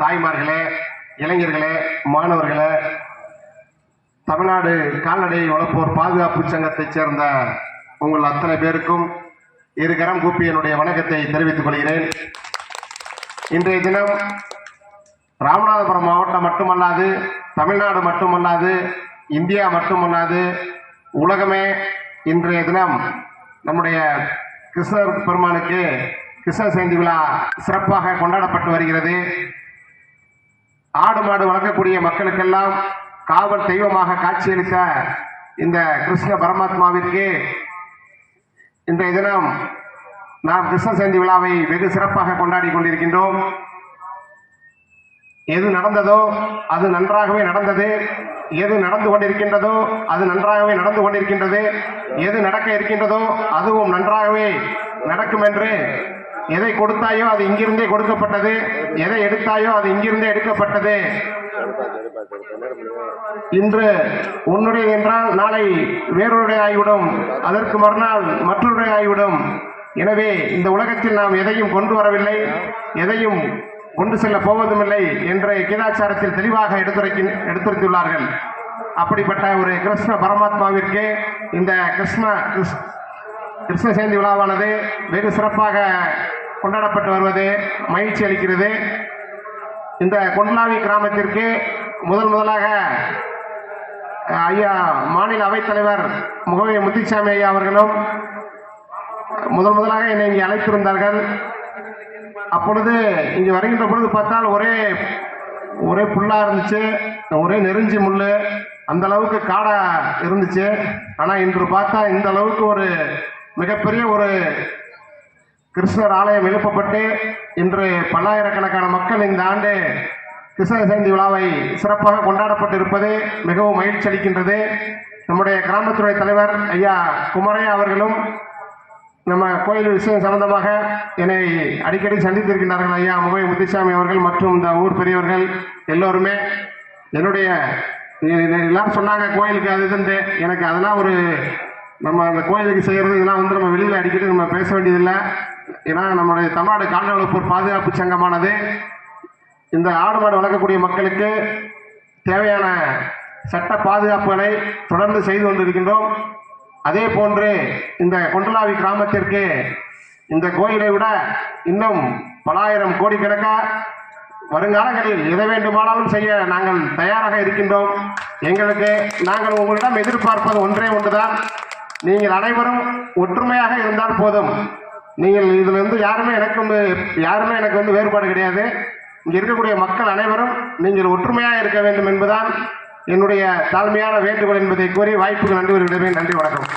தாய்மார்களே, இளைஞர்களே, மாணவர்களே, தமிழ்நாடு கால்நடை வளர்ப்போர் பாதுகாப்பு சங்கத்தைச் சேர்ந்த உங்கள் அத்தனை பேருக்கும் இருகரம் கூப்பி என்னுடைய வணக்கத்தை தெரிவித்துக் கொள்கிறேன். இன்றைய தினம் ராமநாதபுரம் மாவட்டம் மட்டுமல்லாது, தமிழ்நாடு மட்டுமல்லாது, இந்தியா மட்டுமல்லாது, உலகமே இன்றைய தினம் நம்முடைய கிருஷ்ணர் பெருமானுக்கு கிருஷ்ண ஜெயந்தி விழா சிறப்பாக கொண்டாடப்பட்டு வருகிறது. ஆடு மாடு வளர்க்கக்கூடிய மக்களுக்கெல்லாம் காவல் தெய்வமாக காட்சியளித்த இந்த கிருஷ்ண பரமாத்மாவிற்கு இன்றைய தினம் நாம் கிருஷ்ண ஜெயந்தி விழாவை வெகு சிறப்பாக கொண்டாடி கொண்டிருக்கின்றோம். எது நடந்ததோ அது நன்றாகவே நடந்தது, எது நடந்து கொண்டிருக்கின்றதோ அது நன்றாகவே நடந்து கொண்டிருக்கின்றது, எது நடக்க இருக்கின்றதோ அதுவும் நன்றாகவே நடக்கும் என்று எதை கொடுத்தாயோ அது இங்கிருந்தே கொடுக்கப்பட்டது, எதை எடுத்தாயோ அது இங்கிருந்தே எடுக்கப்பட்டது. இன்று உன்னுடைய என்றால் நாளை வேறொருடைய ஆகிவிடும், அதற்கு மறுநாள் மற்றொருடைய ஆகிவிடும். எனவே இந்த உலகத்தில் நாம் எதையும் கொண்டு வரவில்லை, எதையும் கொண்டு செல்ல போவதும் இல்லை என்று கீதாச்சாரத்தில் தெளிவாக எடுத்துரைத்துள்ளார்கள். அப்படிப்பட்ட ஒரு கிருஷ்ண பரமாத்மாவிற்கு இந்த கிருஷ்ண ஜெயந்தி விழாவானது வெகு சிறப்பாக கொண்டாடப்பட்டு வருவது மகிழ்ச்சி அளிக்கிறது. இந்த கொண்டலாவி கிராமத்திற்கு முதலாக ஐயா மாநில அவைத்தலைவர் முகவை முத்துசாமி ஐயா அவர்களும் முதலாக என்னை இங்கே அழைத்திருந்தார்கள். அப்பொழுது இங்கே வருகின்ற பொழுது பார்த்தால் ஒரே புல்லாக இருந்துச்சு, ஒரே நெருஞ்சி முள், அந்த அளவுக்கு காடாக இருந்துச்சு. ஆனால் இன்று பார்த்தா இந்த அளவுக்கு ஒரு மிகப்பெரிய ஒரு கிருஷ்ணர் ஆலயம் எழுப்பப்பட்டு இன்று பல்லாயிரக்கணக்கான மக்கள் இந்த ஆண்டு கிருஷ்ண ஜெயந்தி விழாவை சிறப்பாக கொண்டாடப்பட்டு இருப்பது மிகவும் மகிழ்ச்சி அளிக்கின்றது. நம்முடைய கிராமத்துறை தலைவர் ஐயா குமரையா அவர்களும் நம்ம கோயில் விஷயம் சம்பந்தமாக என்னை அடிக்கடி சந்தித்திருக்கின்றார்கள். ஐயா முகவை முத்துசாமி அவர்கள் மற்றும் இந்த ஊர் பெரியவர்கள் எல்லோருமே என்னுடைய எல்லாரும் சொன்னாங்க கோயிலுக்கு அது இதுன்னு. எனக்கு அதெல்லாம் நம்ம அந்த கோயிலுக்கு செய்கிறது இதெல்லாம் நம்ம வெளியில் அடிக்கடி நம்ம பேச வேண்டியதில்லை. ஏன்னா நம்முடைய தமிழ்நாடு கால்நடை வளர்ப்போர் பாதுகாப்பு சங்கமானது இந்த ஆடு மாடு வளர்க்கக்கூடிய மக்களுக்கு தேவையான சட்ட பாதுகாப்புகளை தொடர்ந்து செய்து கொண்டிருக்கின்றோம். அதே போன்று இந்த கொண்டலாவி கிராமத்திற்கு இந்த கோயிலை விட இன்னும் பலாயிரம் கோடிக்கணக்காக வருங்காலங்களில் எதை வேண்டுமானாலும் செய்ய நாங்கள் தயாராக இருக்கின்றோம். நாங்கள் உங்களிடம் எதிர்பார்ப்பது ஒன்றே ஒன்றுதான், நீங்கள் அனைவரும் ஒற்றுமையாக இருந்தால் போதும். நீங்கள் இதிலிருந்து யாருமே எனக்கு வேறுபாடு கிடையாது. இங்கே இருக்கக்கூடிய மக்கள் அனைவரும் நீங்கள் ஒற்றுமையாக இருக்க வேண்டும் என்பதுதான் என்னுடைய தாழ்மையான வேண்டுகோள் என்பதை கூறி வாய்ப்புக்கு நன்றி வருகிறேன். நன்றி, வணக்கம்.